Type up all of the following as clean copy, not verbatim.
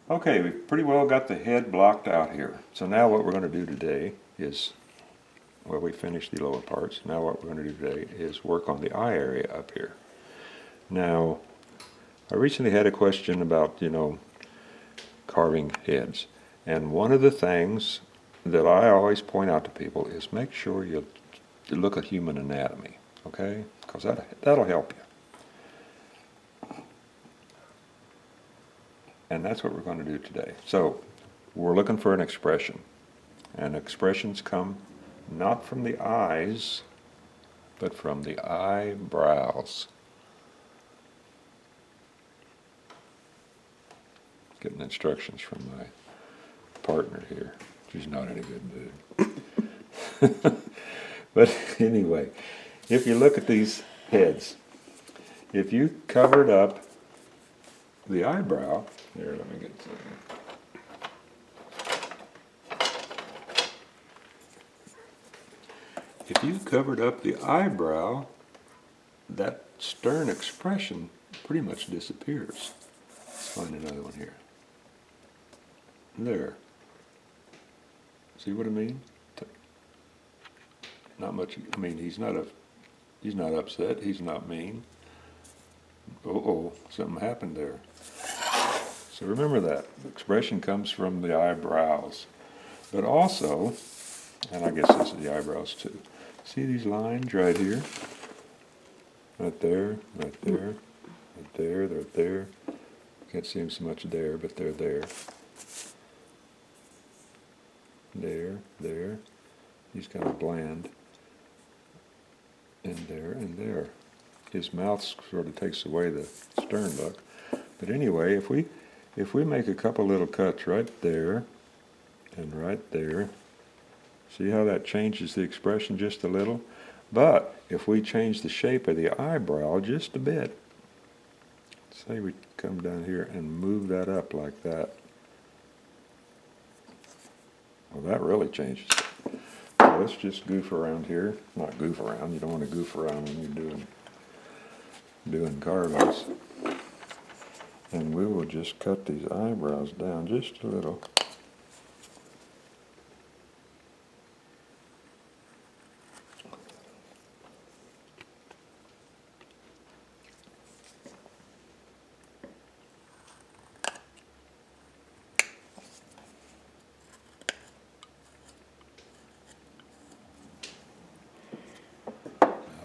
Okay, we've pretty well got the head blocked out here. So now what we're going to do today is, well, we finished the lower parts. Now what we're going to do today is work on the eye area up here. Now, I recently had a question about, carving heads. And one of the things that I always point out to people is make sure you look at human anatomy, okay? Because that'll help you. And that's what we're going to do today. So, we're looking for an expression. And expressions come not from the eyes, but from the eyebrows. Getting instructions from my partner here. She's not in a good mood. But anyway, if you look at these heads, if you covered up the eyebrow, here, let me get something. If you covered up the eyebrow, that stern expression pretty much disappears. Let's find another one here. There. See what I mean? Not much. I mean, he's not upset. He's not mean. Something happened there. So remember that. The expression comes from the eyebrows. But also, and I guess this is the eyebrows too. See these lines right here? Right there, right there, right there, right there. Can't see them so much there, but they're there. There, there. He's kind of bland. And there, and there. His mouth sort of takes away the stern look. But anyway, if we make a couple little cuts right there and right there, see how that changes the expression just a little? But if we change the shape of the eyebrow just a bit, say we come down here and move that up like that, well, that really changes it. So let's just goof around here. Not goof around. You don't want to goof around when you're doing carvings. And we will just cut these eyebrows down just a little.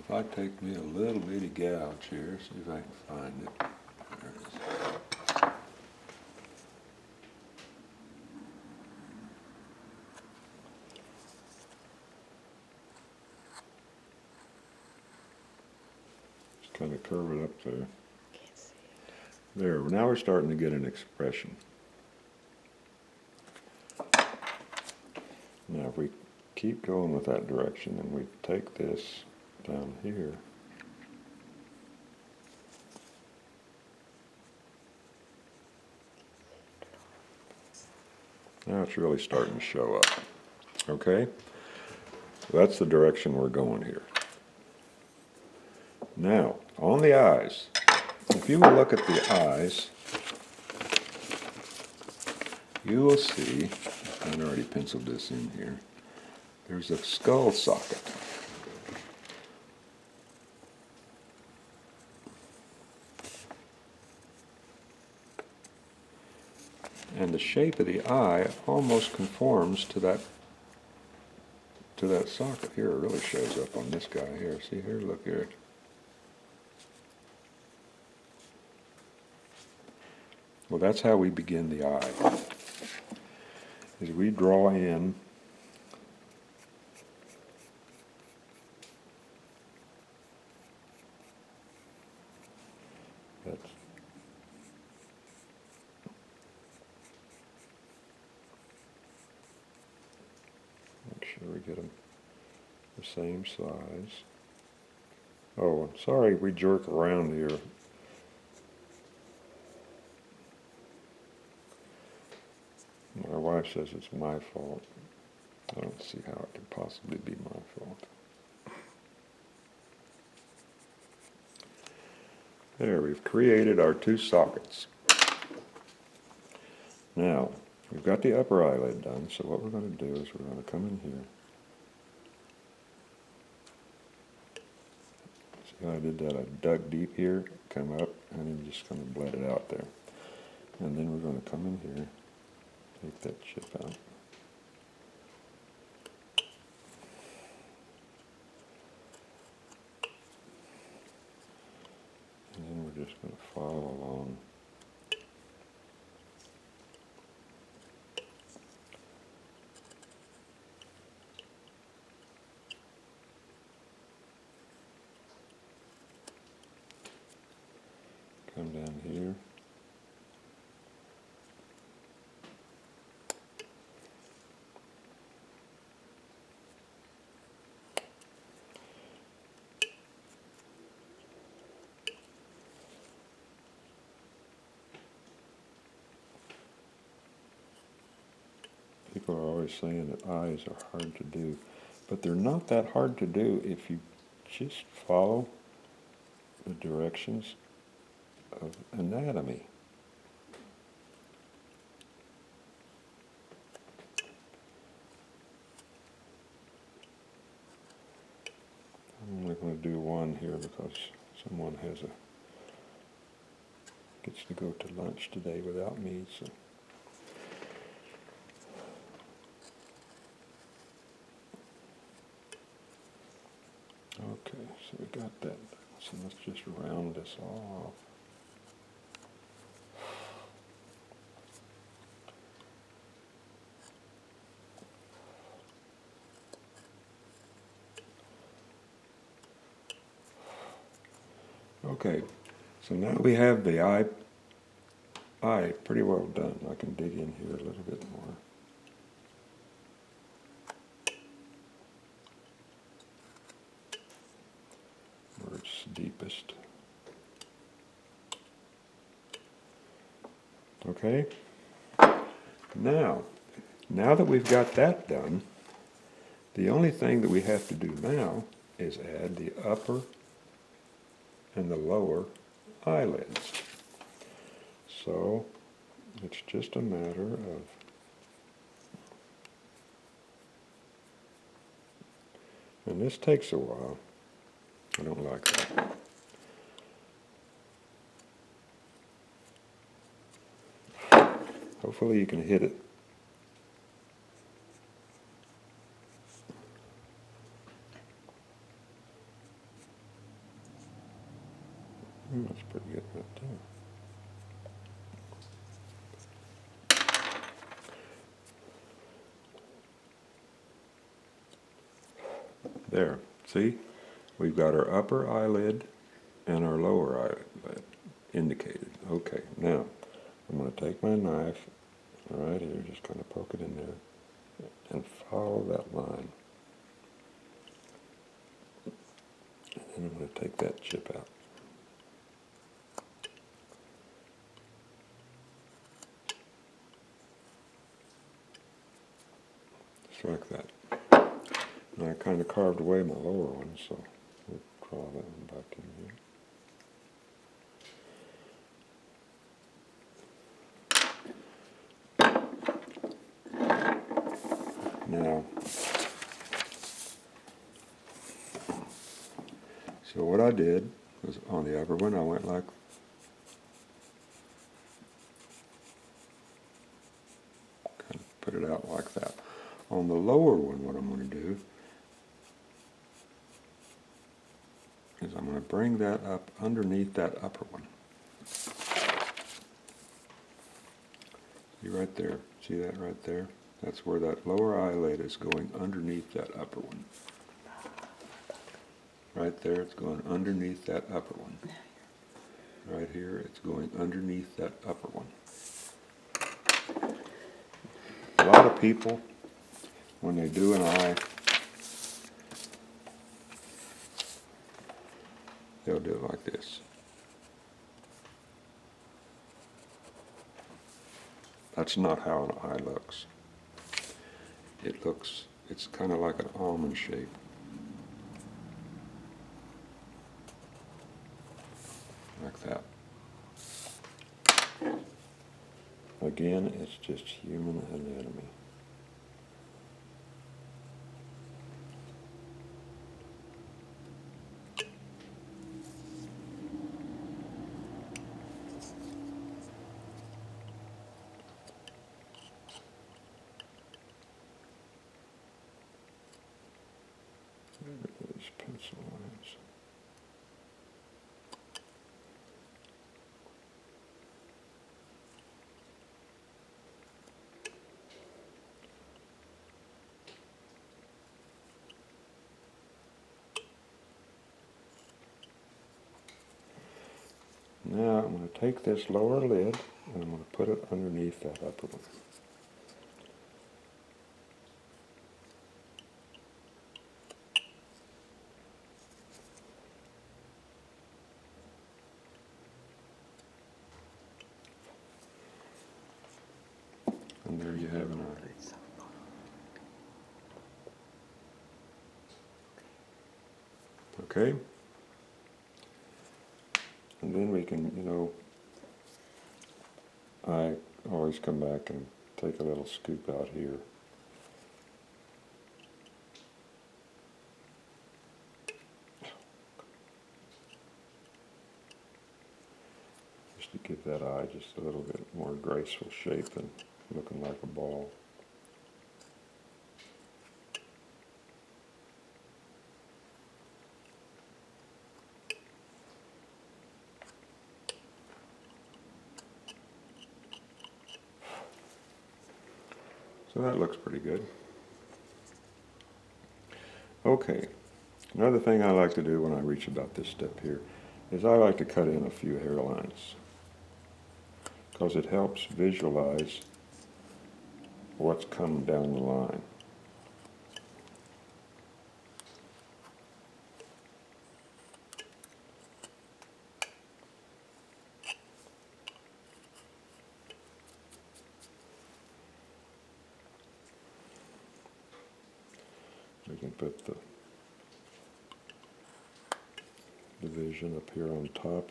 If I take me a little bitty gouge here, see if I can find it. There it is. Just kind of curve it up there. Can't see it. There, now we're starting to get an expression. Now if we keep going with that direction and we take this down here, now it's really starting to show up. Okay? That's the direction we're going here. Now, on the eyes, if you will look at the eyes, you will see, I've already penciled this in here, there's a skull socket. And the shape of the eye almost conforms to that socket here. It really shows up on this guy here. See here, look here. Well, that's how we begin the eye. Is we draw in that's make sure we get them the same size. Oh, I'm sorry we jerk around here. My wife says it's my fault. I don't see how it could possibly be my fault. There, we've created our two sockets. Now, we've got the upper eyelid done, so what we're going to do is we're going to come in here. See how I did that? I dug deep here, come up, and then just kind of bled it out there. And then we're going to come in here, take that chip out. And then we're just going to follow along. Come down here. People are always saying that eyes are hard to do, but they're not that hard to do if you just follow the directions of anatomy. I'm only going to do one here because someone gets to go to lunch today without me, so. Okay, so we got that. So let's just round this off. Okay, so now we have the eye pretty well done. I can dig in here a little bit more. Where it's deepest. Okay, now that we've got that done, the only thing that we have to do now is add the upper and the lower eyelids. So it's just a matter of and this takes a while. I don't like that. Hopefully you can hit it. That's pretty good right there. There, see? We've got our upper eyelid and our lower eyelid indicated. Okay, now I'm going to take my knife right here, just kind of poke it in there, and follow that line. And then I'm going to take that chip out. Just like that. And I kind of carved away my lower one, so we'll draw that one back in here. Now, so what I did was on the upper one, I went like kind of put it out like that. On the lower one, what I'm going to do is I'm going to bring that up underneath that upper one. See right there? See that right there? That's where that lower eyelid is going underneath that upper one. Right there, it's going underneath that upper one. Right here, it's going underneath that upper one. A lot of people, when they do an eye, they'll do it like this. That's not how an eye looks. It's kind of like an almond shape. Like that. Again, it's just human anatomy. These pencil lines. Now I'm going to take this lower lid and I'm going to put it underneath that upper one. And there you have an eye. Okay? And then we can, I always come back and take a little scoop out here. Just to give that eye just a little bit more graceful shape than looking like a ball. So that looks pretty good. Okay, another thing I like to do when I reach about this step here is I like to cut in a few hairlines because it helps visualize what's coming down the line. We can put the division up here on top.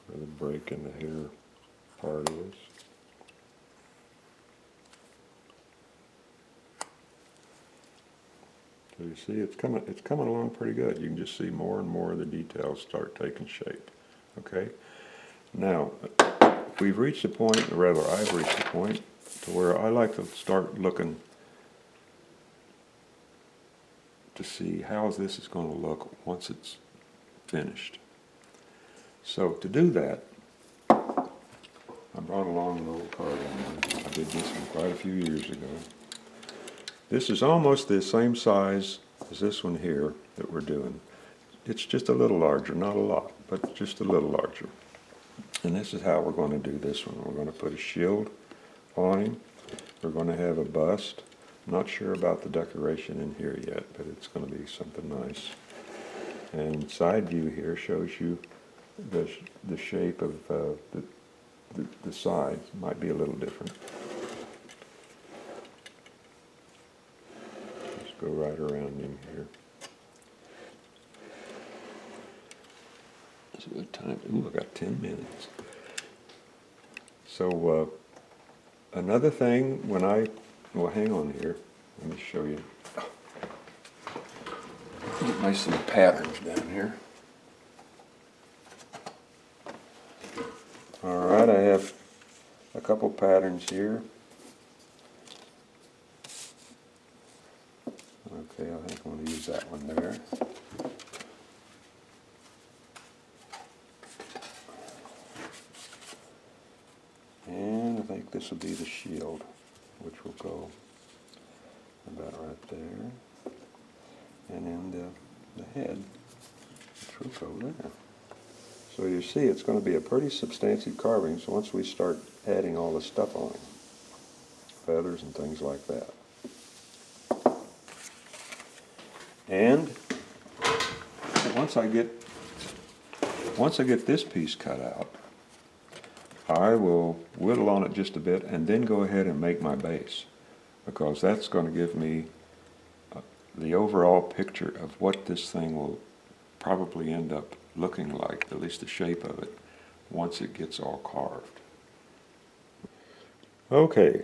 Where the break in the hair part is. So you see it's coming along pretty good. You can just see more and more of the details start taking shape. Okay? Now, we've reached a point, or rather I've reached a point, to where I like to start looking to see how this is going to look once it's finished. So to do that, I brought along an old card. I did this one quite a few years ago. This is almost the same size as this one here that we're doing. It's just a little larger, not a lot, but just a little larger. And this is how we're going to do this one. We're going to put a shield on him. We're going to have a bust. I'm not sure about the decoration in here yet, but it's going to be something nice. And side view here shows you the shape of the sides. Might be a little different. Just go right around him here. It's a good time. Ooh, I got 10 minutes. So another thing well, hang on here. Let me show you. Get my some patterns down here. All right, I have a couple patterns here. Okay, I think I'm going to use that one there. And I think this will be the shield, which will go about right there. And then the head, which will go there. So you see it's going to be a pretty substantive carving, so once we start adding all the stuff on it, feathers and things like that. And once I get this piece cut out, I will whittle on it just a bit and then go ahead and make my base, because that's going to give me the overall picture of what this thing will probably end up looking like, at least the shape of it, once it gets all carved. Okay,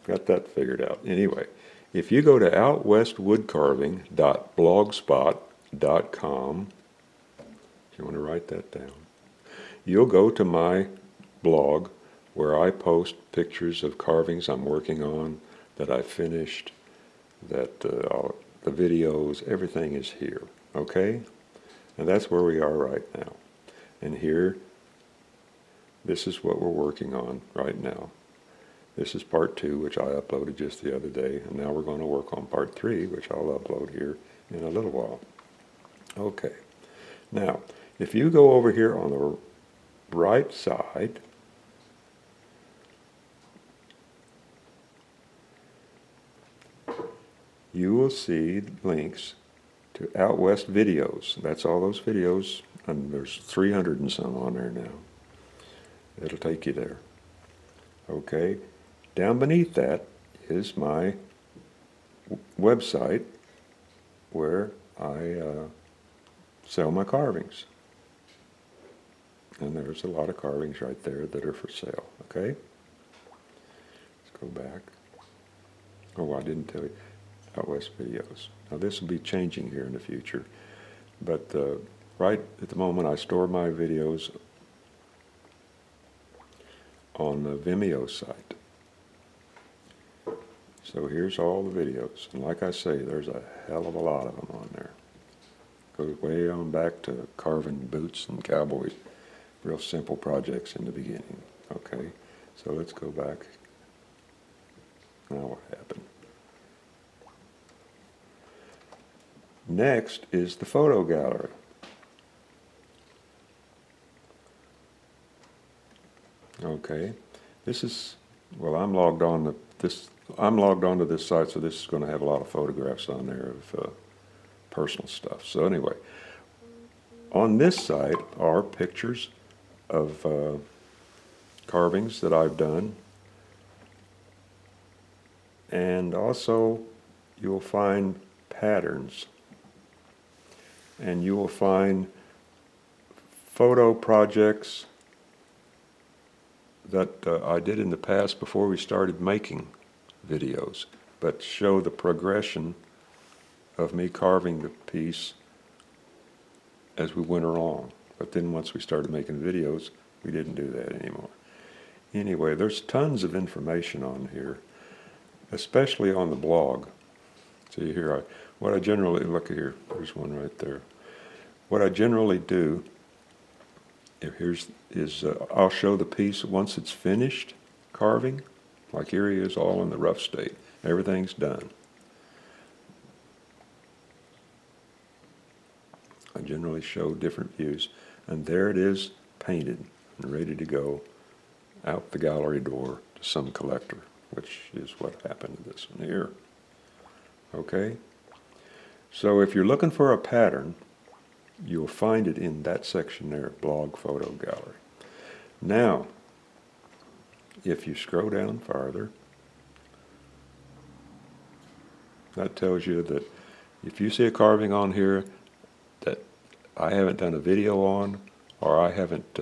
got that figured out. Anyway, if you go to outwestwoodcarving.blogspot.com, if you want to write that down, you'll go to my blog where I post pictures of carvings I'm working on, that I finished, that the videos, everything is here, okay? And that's where we are right now. And here, this is what we're working on right now. This is part 2, which I uploaded just the other day, and now we're going to work on part 3, which I'll upload here in a little while. Okay. Now, if you go over here on the right side, you will see links to Out West videos. That's all those videos, and there's 300 and some on there now. It'll take you there. Okay. Down beneath that is my website where I sell my carvings. And there's a lot of carvings right there that are for sale, okay? Let's go back. Oh, I didn't tell you. Out West videos. Now this will be changing here in the future, but right at the moment I store my videos on the Vimeo site. So here's all the videos, and like I say, there's a hell of a lot of them on there. Goes way on back to carving boots and cowboys, real simple projects in the beginning. Okay, so let's go back. Now what happened? Next is the photo gallery. Okay, this is, well, I'm logged on to this site, so this is going to have a lot of photographs on there of personal stuff. So anyway, on this site are pictures of carvings that I've done, and also you'll find patterns, and you will find photo projects that I did in the past before we started making videos, but show the progression of me carving the piece as we went along. But then once we started making videos, we didn't do that anymore. Anyway, there's tons of information on here, especially on the blog. See here, what I generally, look here, there's one right there. What I generally do I'll show the piece once it's finished carving, like here he is all in the rough state. Everything's done. I generally show different views, and there it is painted and ready to go out the gallery door to some collector, which is what happened to this one here. Okay? So if you're looking for a pattern, you'll find it in that section there, blog photo gallery. Now, if you scroll down farther, that tells you that if you see a carving on here that I haven't done a video on, or I haven't,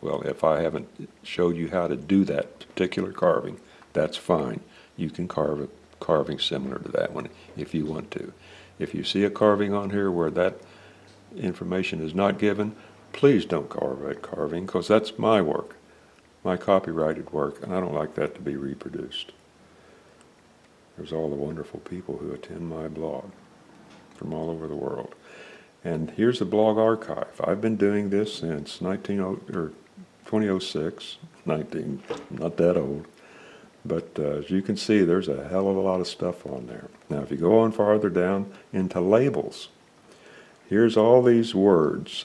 if I haven't showed you how to do that particular carving, that's fine. You can carve a carving similar to that one if you want to. If you see a carving on here where that information is not given, please don't carve that carving, because that's my work, my copyrighted work, and I don't like that to be reproduced. There's all the wonderful people who attend my blog from all over the world. And here's the blog archive. I've been doing this since 2006, not that old. But as you can see, there's a hell of a lot of stuff on there. Now, if you go on farther down into labels, here's all these words,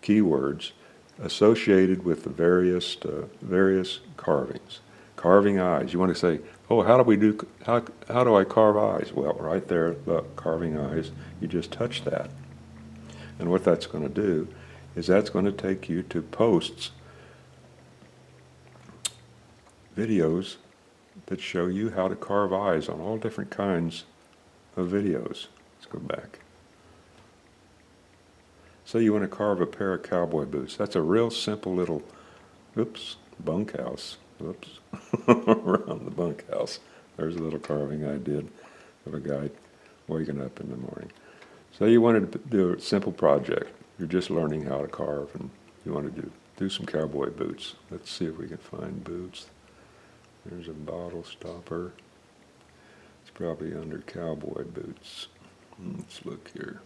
keywords, associated with the various carvings. Carving eyes. You want to say, oh, how do I carve eyes? Well, right there, look, carving eyes. You just touch that. And what that's going to do is that's going to take you to posts, videos that show you how to carve eyes on all different kinds of videos. Let's go back. Say you want to carve a pair of cowboy boots. That's a real simple little, bunkhouse. Around the bunkhouse. There's a little carving I did of a guy waking up in the morning. Say you wanted to do a simple project. You're just learning how to carve and you want to do some cowboy boots. Let's see if we can find boots. There's a bottle stopper. It's probably under cowboy boots. Let's look here.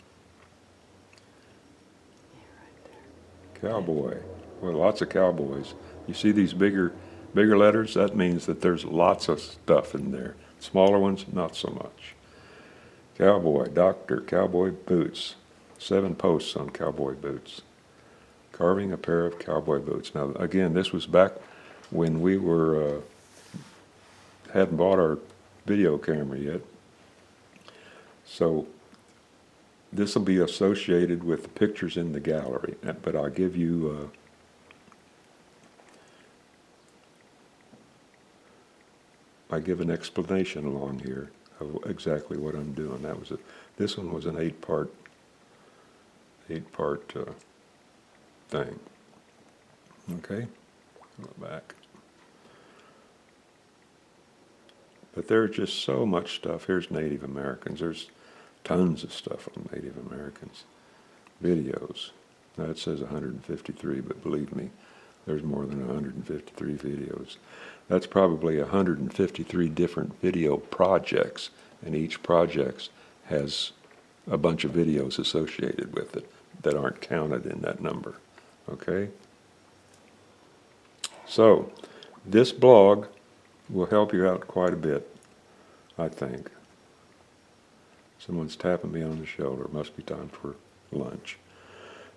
Cowboy. Well, lots of cowboys. You see these bigger letters? That means that there's lots of stuff in there. Smaller ones, not so much. Cowboy, doctor, cowboy boots. 7 posts on cowboy boots. Carving a pair of cowboy boots. Now, again, this was back when we hadn't bought our video camera yet. So this will be associated with the pictures in the gallery, but I'll give you I give an explanation along here of exactly what I'm doing. This one was an 8-part thing. Okay, go back. But there's just so much stuff. Here's Native Americans. There's tons of stuff on Native Americans. Videos. Now it says 153, but believe me, there's more than 153 videos. That's probably 153 different video projects, and each project has a bunch of videos associated with it that aren't counted in that number. Okay? So, this blog will help you out quite a bit, I think. Someone's tapping me on the shoulder. It must be time for lunch.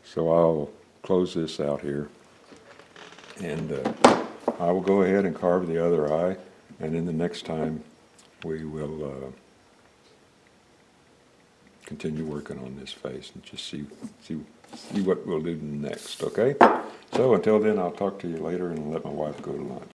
So I'll close this out here, and I will go ahead and carve the other eye, and then the next time we will continue working on this face and just see what we'll do next, okay? So until then, I'll talk to you later and let my wife go to lunch.